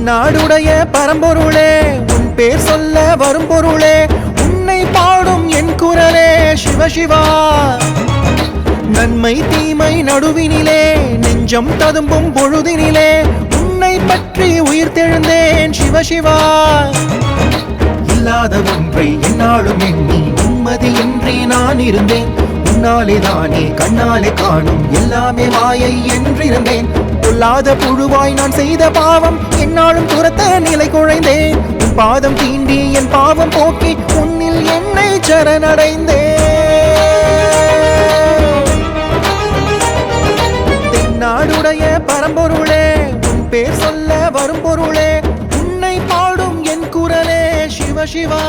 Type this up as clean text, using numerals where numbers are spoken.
நாடுடைய பரம்பொருளே உன் பேர் சொல்ல வரும் பொருளே உன்னை பாடும் என் குரலே சிவசிவா நன்மை தீமை நடுவினிலே நெஞ்சம் ததும்பும் பொழுதினிலே உன்னை பற்றி உயிர் தெழுந்தேன் சிவசிவா இல்லாத ஒன்றை என்னாலும் எண்ணி நிம்மதியின்றி நான் இருந்தேன் உன்னாலே தானே கண்ணாலே காணும் எல்லாமே மாயை என்றிருந்தேன் பொல்லாத புழுவாய் நான் செய்த பாவம் என்னாலும் துரத்த நிலை குழைந்தேன் உன் பாதம் தீண்டி என் பாவம் போக்கி உன்னில் என்னை சரணடைந்தேன் தென்னாடுடைய பரம்பொருளே உன் பேர் சொல்ல வரும் பொருளே உன்னை பாடும் என் குரலே சிவசிவா